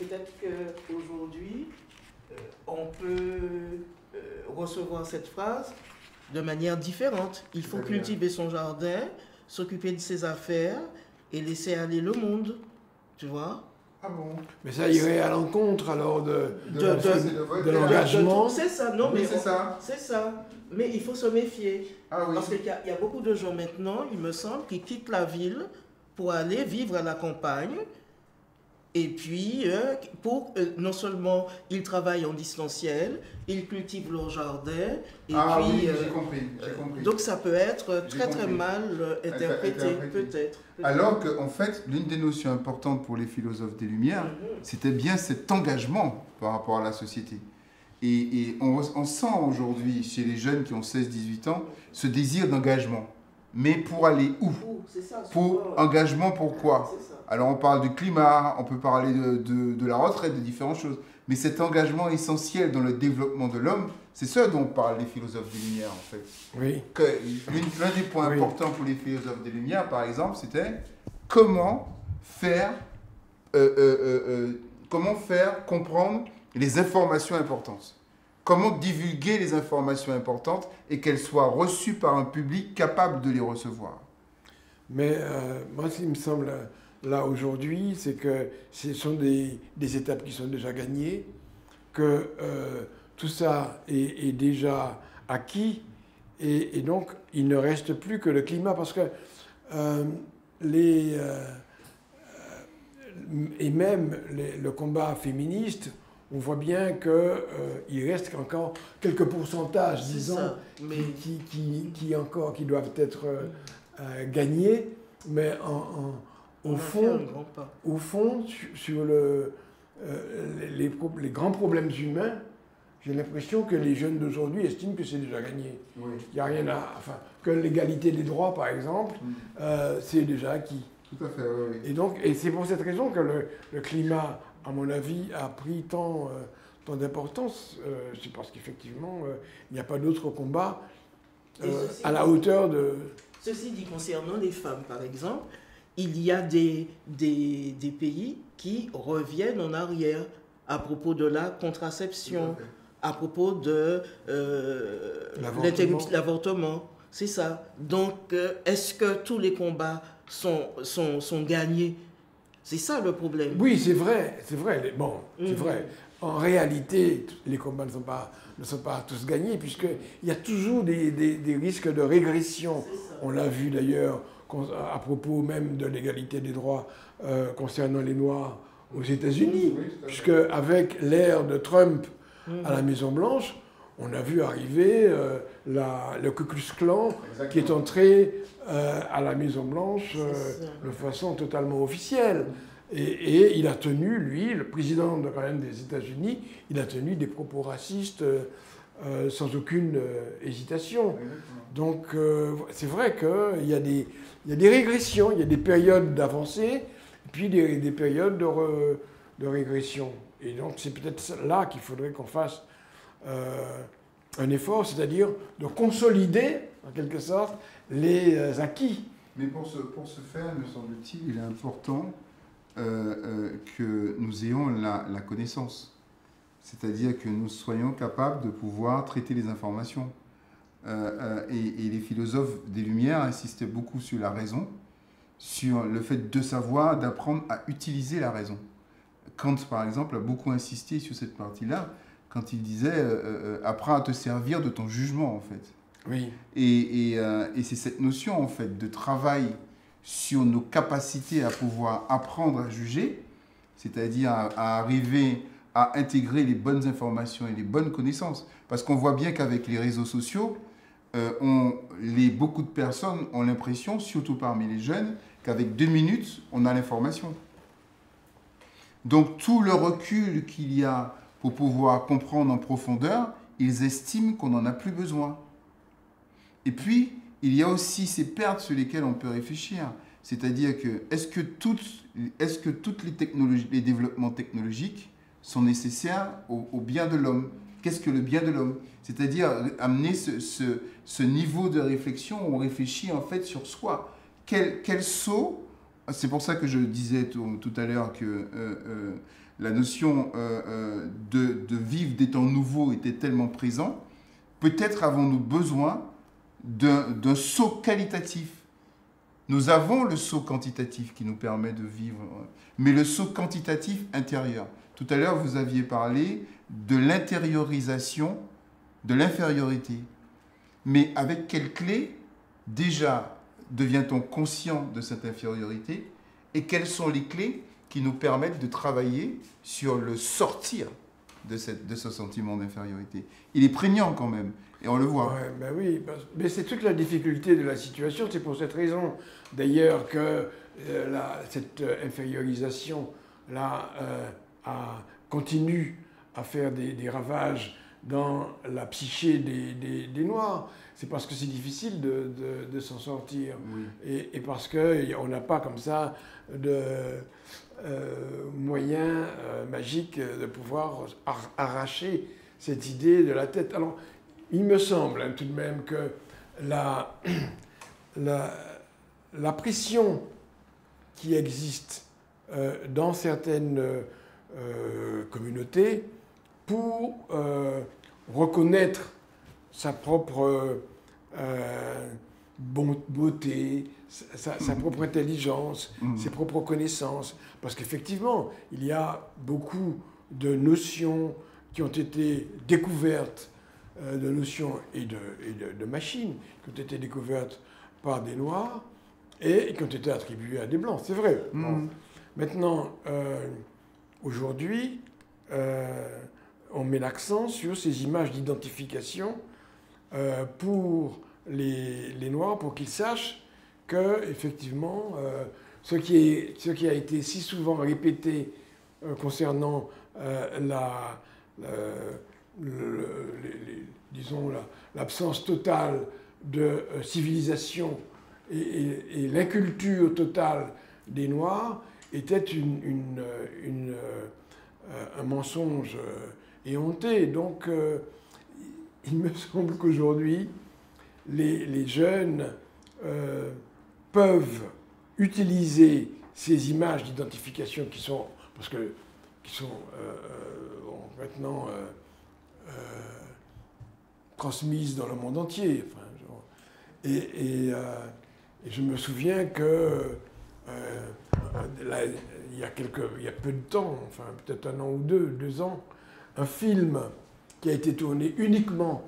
peut-être qu'aujourd'hui, on peut recevoir cette phrase de manière différente. Il faut cultiver son jardin, s'occuper de ses affaires et laisser aller le monde. Tu vois? Ah bon? Mais ça irait à l'encontre alors de l'engagement. C'est ça, non, Oui, mais c'est ça. c'est ça. Mais il faut se méfier. Ah oui. Parce qu'il y a beaucoup de gens maintenant, il me semble, qui quittent la ville pour aller vivre à la campagne. Et puis, non seulement ils travaillent en distanciel, ils cultivent leur jardin. Et ah puis, oui, j'ai compris. Donc ça peut être très mal interprété, peut-être. Alors qu'en fait, l'une des notions importantes pour les philosophes des Lumières, c'était bien cet engagement par rapport à la société. Et on sent aujourd'hui, chez les jeunes qui ont 16-18 ans, ce désir d'engagement. Mais pour aller où? Engagement, pourquoi? Alors on parle du climat, on peut parler de la retraite, de différentes choses. Mais cet engagement essentiel dans le développement de l'homme, c'est ce dont parlent les philosophes des Lumières en fait. Oui. L'un des points importants pour les philosophes des Lumières, par exemple, c'était comment faire comprendre les informations importantes. Comment divulguer les informations importantes et qu'elles soient reçues par un public capable de les recevoir. Mais moi, ce qui me semble là aujourd'hui, c'est que ce sont des étapes qui sont déjà gagnées, que tout ça est déjà acquis, et donc il ne reste plus que le climat, parce que et même le combat féministe, on voit bien qu'il reste encore quelques pourcentages, disons, qui doivent être gagnés, mais au fond, sur les grands problèmes humains, j'ai l'impression que les jeunes d'aujourd'hui estiment que c'est déjà gagné. Oui. Il n'y a rien que l'égalité des droits, par exemple, c'est déjà acquis. Tout à fait, oui. Et c'est pour cette raison que le climat, à mon avis, a pris tant d'importance. C'est parce qu'effectivement, il n'y a pas d'autre combat à la hauteur de... Ceci dit, concernant les femmes, par exemple, il y a des pays qui reviennent en arrière à propos de la contraception, à propos de l'avortement. C'est ça. Donc, est-ce que tous les combats sont gagnés? C'est ça le problème. Oui, c'est vrai. C'est vrai. En réalité, les combats ne sont pas tous gagnés, puisqu'il y a toujours des risques de régression. On l'a vu d'ailleurs à propos même de l'égalité des droits concernant les Noirs aux États-Unis, puisque avec l'ère de Trump à la Maison-Blanche, on a vu arriver le Ku Klux Klan qui est entré à la Maison-Blanche de façon totalement officielle. Et il a tenu, lui, le président quand même des États-Unis, il a tenu des propos racistes sans aucune hésitation. Donc c'est vrai qu'il y a des régressions, il y a des périodes d'avancée, et puis des périodes de régression. Et donc c'est peut-être là qu'il faudrait qu'on fasse un effort, c'est-à-dire de consolider, en quelque sorte, les acquis. Mais pour ce faire, me semble-t-il, il est important que nous ayons la connaissance. C'est-à-dire que nous soyons capables de pouvoir traiter les informations. Et les philosophes des Lumières insistaient beaucoup sur la raison, sur le fait de savoir, d'apprendre à utiliser la raison. Kant, par exemple, a beaucoup insisté sur cette partie-là, quand il disait « apprends à te servir de ton jugement », en fait. Oui. Et c'est cette notion, en fait, de travail sur nos capacités à pouvoir apprendre à juger, c'est-à-dire à arriver à intégrer les bonnes informations et les bonnes connaissances. Parce qu'on voit bien qu'avec les réseaux sociaux, beaucoup de personnes ont l'impression, surtout parmi les jeunes, qu'avec 2 minutes, on a l'information. Donc tout le recul qu'il y a pour pouvoir comprendre en profondeur, ils estiment qu'on n'en a plus besoin. Et puis, il y a aussi ces pertes sur lesquelles on peut réfléchir. C'est-à-dire que, est-ce que toutes les technologies, les développements technologiques sont nécessaires au bien de l'homme? Qu'est-ce que le bien de l'homme? C'est-à-dire amener ce niveau de réflexion où on réfléchit en fait sur soi. Quel saut? C'est pour ça que je disais tout à l'heure que la notion de vivre des temps nouveaux était tellement présente, peut-être avons-nous besoin d'un saut qualitatif. Nous avons le saut quantitatif qui nous permet de vivre, mais le saut quantitatif intérieur. Tout à l'heure, vous aviez parlé de l'intériorisation de l'infériorité. Mais avec quelle clé, déjà, devient-on conscient de cette infériorité et quelles sont les clés qui nous permettent de travailler sur le sortir de ce sentiment d'infériorité? Il est prégnant quand même, et on le voit. Ouais, ben oui, mais c'est toute la difficulté de la situation. C'est pour cette raison, d'ailleurs, que cette infériorisation-là continue à faire des ravages dans la psyché des Noirs. C'est parce que c'est difficile de s'en sortir. Oui. Et parce qu'on n'a pas comme ça de moyen magique de pouvoir arracher cette idée de la tête. Alors, il me semble tout de même que la pression qui existe dans certaines communautés pour reconnaître sa propre beauté, sa propre intelligence, ses propres connaissances. Parce qu'effectivement, il y a beaucoup de notions qui ont été découvertes, de notions et de machines qui ont été découvertes par des Noirs et qui ont été attribuées à des Blancs. C'est vrai. Bon. Maintenant, aujourd'hui, on met l'accent sur ces images d'identification pour les Noirs, pour qu'ils sachent que, effectivement, ce qui a été si souvent répété concernant l'absence totale de civilisation et l'inculture totale des Noirs était un mensonge éhonté. Donc, il me semble qu'aujourd'hui, les jeunes peuvent utiliser ces images d'identification qui sont maintenant transmises dans le monde entier. Enfin, et je me souviens que il y a peu de temps, enfin peut-être 1 an ou 2 ans, un film qui a été tourné uniquement,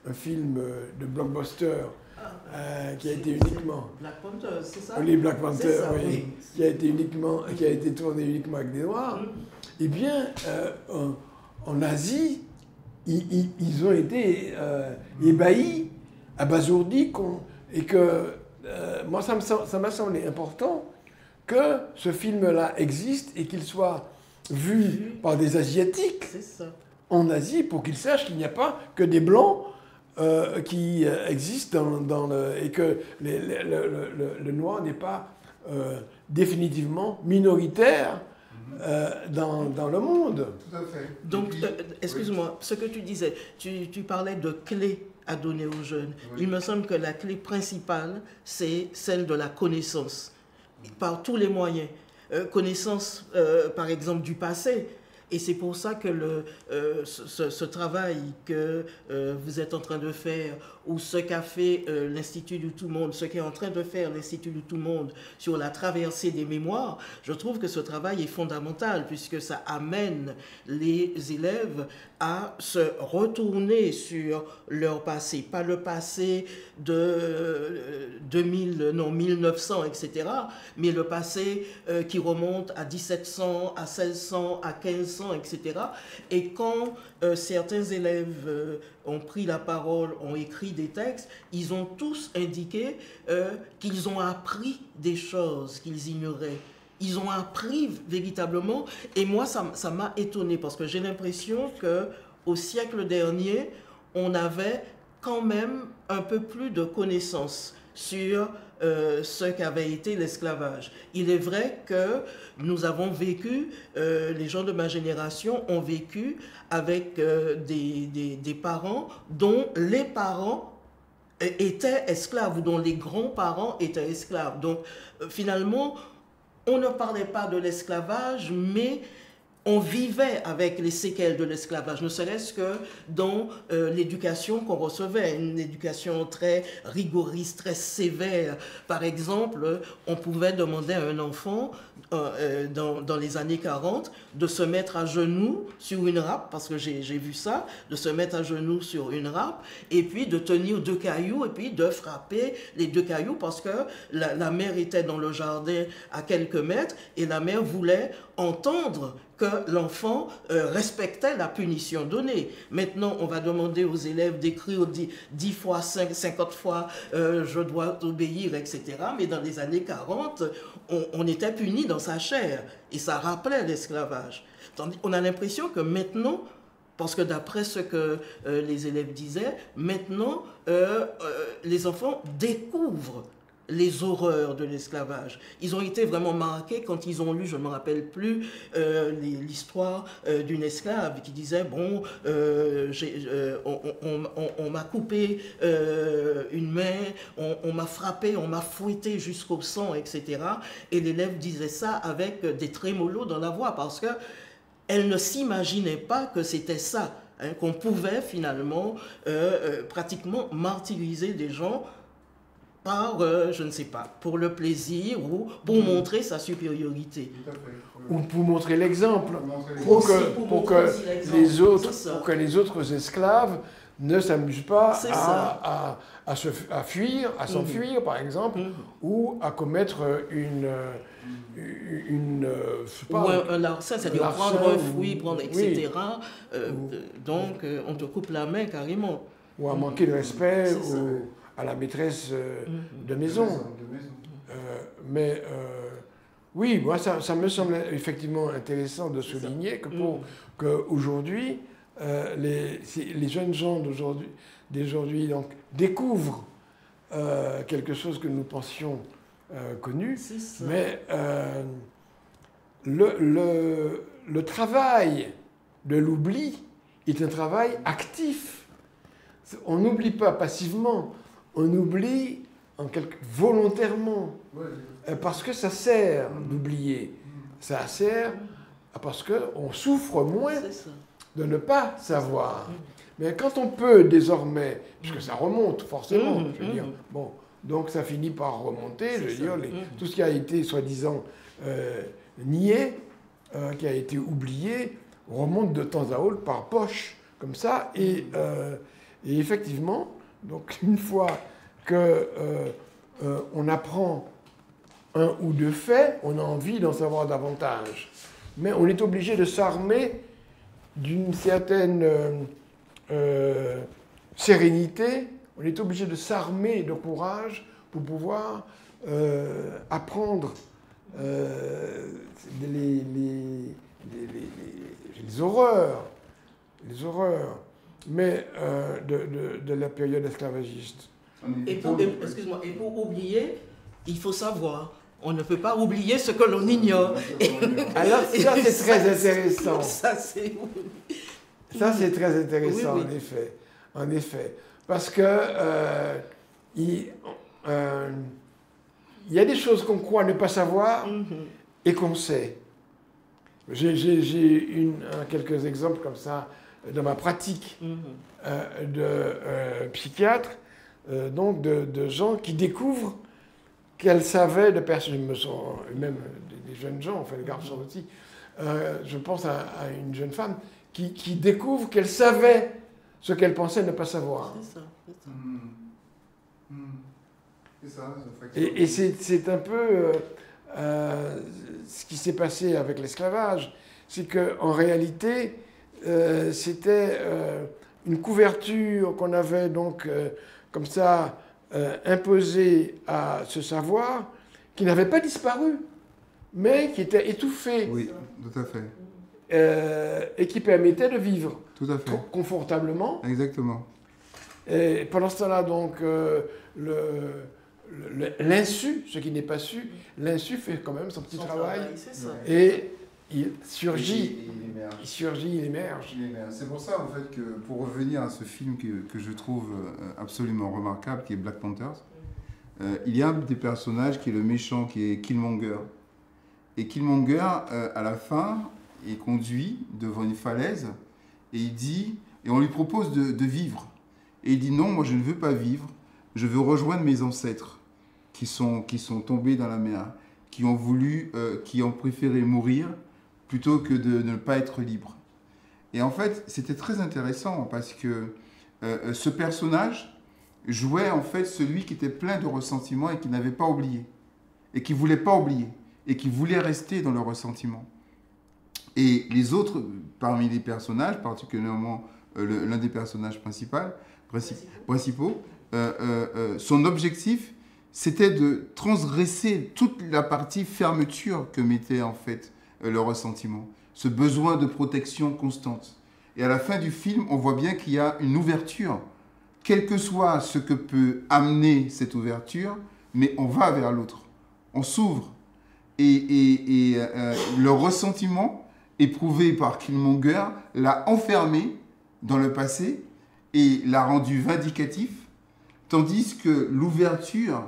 un film de blockbuster, qui a été uniquement... Black Panther, c'est ça? Les Black Panther, ça, oui. Qui a été tourné uniquement avec des Noirs. Eh bien, en Asie, ils ont été ébahis, abasourdis, et que moi, ça m'a semblé important que ce film-là existe et qu'il soit vu par des Asiatiques en Asie pour qu'ils sachent qu'il n'y a pas que des Blancs qui existent et que le noir n'est pas définitivement minoritaire dans le monde. Tout à fait. Donc, excuse-moi, ce que tu disais, tu parlais de clés à donner aux jeunes. Oui. Il me semble que la clé principale, c'est celle de la connaissance, par tous les moyens. Connaissance, par exemple, du passé. Et c'est pour ça que ce travail que vous êtes en train de faire, ou ce qu'a fait l'Institut du Tout-Monde, ce qu'est en train de faire l'Institut du Tout-Monde sur la traversée des mémoires, je trouve que ce travail est fondamental, puisque ça amène les élèves à se retourner sur leur passé, pas le passé de 1900, etc., mais le passé qui remonte à 1700, à 1600, à 1500, etc. Et quand certains élèves ont pris la parole, ont écrit des textes, ils ont tous indiqué qu'ils ont appris des choses qu'ils ignoraient. Ils ont appris véritablement, et moi ça m'a étonné parce que j'ai l'impression qu'au siècle dernier, on avait quand même un peu plus de connaissances sur ce qu'avait été l'esclavage. Il est vrai que nous avons vécu, les gens de ma génération ont vécu avec des parents dont les parents étaient esclaves ou dont les grands-parents étaient esclaves. Donc finalement, on ne parlait pas de l'esclavage, mais on vivait avec les séquelles de l'esclavage, ne serait-ce que dans l'éducation qu'on recevait, une éducation très rigoriste, très sévère. Par exemple, on pouvait demander à un enfant, dans les années 40, de se mettre à genoux sur une râpe, parce que j'ai vu ça, de se mettre à genoux sur une râpe, et puis de tenir 2 cailloux, et puis de frapper les 2 cailloux, parce que la mère était dans le jardin à quelques mètres, et la mère voulait entendre que l'enfant respectait la punition donnée. Maintenant, on va demander aux élèves d'écrire 10 fois, 50 fois je dois obéir, etc. Mais dans les années 40, on était puni dans sa chair. Et ça rappelait l'esclavage. On a l'impression que maintenant, parce que d'après ce que les élèves disaient, maintenant, les enfants découvrent les horreurs de l'esclavage. Ils ont été vraiment marqués quand ils ont lu, je ne me rappelle plus, l'histoire d'une esclave qui disait, bon, on m'a coupé une main, on m'a frappé, on m'a fouetté jusqu'au sang, etc. Et l'élève disait ça avec des trémolos dans la voix, parce qu'elle ne s'imaginait pas que c'était ça, hein, qu'on pouvait finalement pratiquement martyriser des gens par, je ne sais pas, pour le plaisir ou pour montrer sa supériorité. Ou pour montrer l'exemple, pour que les autres esclaves ne s'amusent pas à fuir, à s'enfuir par exemple, ou à commettre c'est-à-dire prendre un fruit, prendre, etc. Donc on te coupe la main carrément. Ou à manquer de respect à la maîtresse de maison. Oui, moi, ça me semble effectivement intéressant de souligner qu'aujourd'hui, les jeunes gens d'aujourd'hui donc, découvrent quelque chose que nous pensions connu, mais le travail de l'oubli est un travail actif. On n'oublie pas passivement, on oublie volontairement, parce que ça sert d'oublier. Ça sert parce qu'on souffre moins de ne pas savoir. Mais quand on peut désormais, puisque ça remonte forcément, je veux dire, bon, donc ça finit par remonter, je veux dire, tout ce qui a été soi-disant nié, qui a été oublié, remonte de temps à autre par poche, comme ça, et effectivement, donc une fois qu'on apprend un ou deux faits, on a envie d'en savoir davantage. Mais on est obligé de s'armer d'une certaine sérénité, on est obligé de s'armer de courage pour pouvoir apprendre les horreurs, mais de la période esclavagiste. Et pour oublier, il faut savoir. On ne peut pas oublier ce que l'on ignore. Alors ça, c'est très intéressant. Ça, c'est très intéressant, oui. En effet. Parce que il y a des choses qu'on croit ne pas savoir et qu'on sait. J'ai quelques exemples comme ça dans ma pratique de psychiatre, donc de gens qui découvrent qu'elles savaient de personnes, même des jeunes gens, enfin des garçons aussi. Je pense à une jeune femme qui découvre qu'elle savait ce qu'elle pensait ne pas savoir. C'est ça. Et c'est un peu ce qui s'est passé avec l'esclavage. C'est qu'en réalité, c'était une couverture qu'on avait donc comme ça imposée à ce savoir qui n'avait pas disparu, mais qui était étouffé. Oui, tout à fait. Et qui permettait de vivre tout à fait. Confortablement. Exactement. Et pendant ce temps-là, donc, l'insu, ce qui n'est pas su, l'insu fait quand même son petit travail. Et il surgit, il émerge. C'est pour ça, en fait, que pour revenir à ce film que je trouve absolument remarquable, qui est Black Panthers, il y a un des personnages qui est le méchant, qui est Killmonger. Et Killmonger, à la fin, est conduit devant une falaise et il dit, et on lui propose de vivre. Et il dit non, moi je ne veux pas vivre, je veux rejoindre mes ancêtres qui sont tombés dans la mer, qui ont préféré mourir plutôt que de ne pas être libres. Et en fait, c'était très intéressant parce que ce personnage jouait en fait celui qui était plein de ressentiment et qui n'avait pas oublié, et qui ne voulait pas oublier, et qui voulait rester dans le ressentiment. Et les autres, parmi les personnages, particulièrement l'un des personnages principaux, son objectif, c'était de transgresser toute la partie fermeture que mettait en fait le ressentiment, ce besoin de protection constante. Et à la fin du film, on voit bien qu'il y a une ouverture, quel que soit ce que peut amener cette ouverture, mais on va vers l'autre, on s'ouvre. Et le ressentiment éprouvé par Killmonger l'a enfermé dans le passé et l'a rendu vindicatif, tandis que l'ouverture,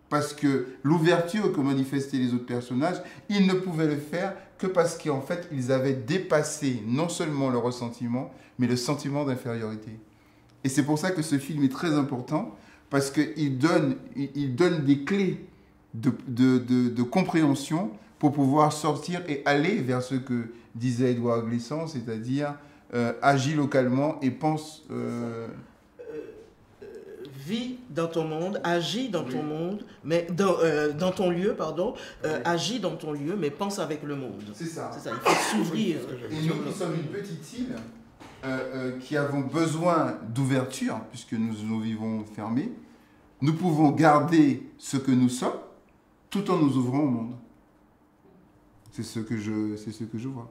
parce que l'ouverture que manifestaient les autres personnages, ils ne pouvaient le faire que parce qu'en fait, ils avaient dépassé non seulement le ressentiment, mais le sentiment d'infériorité. Et c'est pour ça que ce film est très important, parce qu'il donne des clés de compréhension pour pouvoir sortir et aller vers ce que disait Édouard Glissant, c'est-à-dire agis localement et pense... vis dans ton monde, agis dans ton monde, mais dans ton lieu, pardon, agis dans ton lieu, mais pense avec le monde. C'est ça. C'est ça, il faut s'ouvrir. Et nous sommes une petite île qui avons besoin d'ouverture, puisque nous vivons fermés. Nous pouvons garder ce que nous sommes, tout en nous ouvrant au monde. C'est ce que je vois.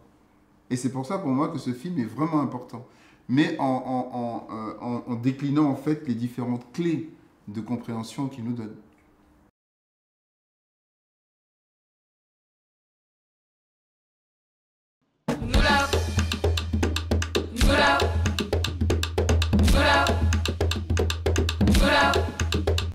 Et c'est pour ça, pour moi, que ce film est vraiment important. Mais en déclinant, en fait, les différentes clés de compréhension qu'il nous donne.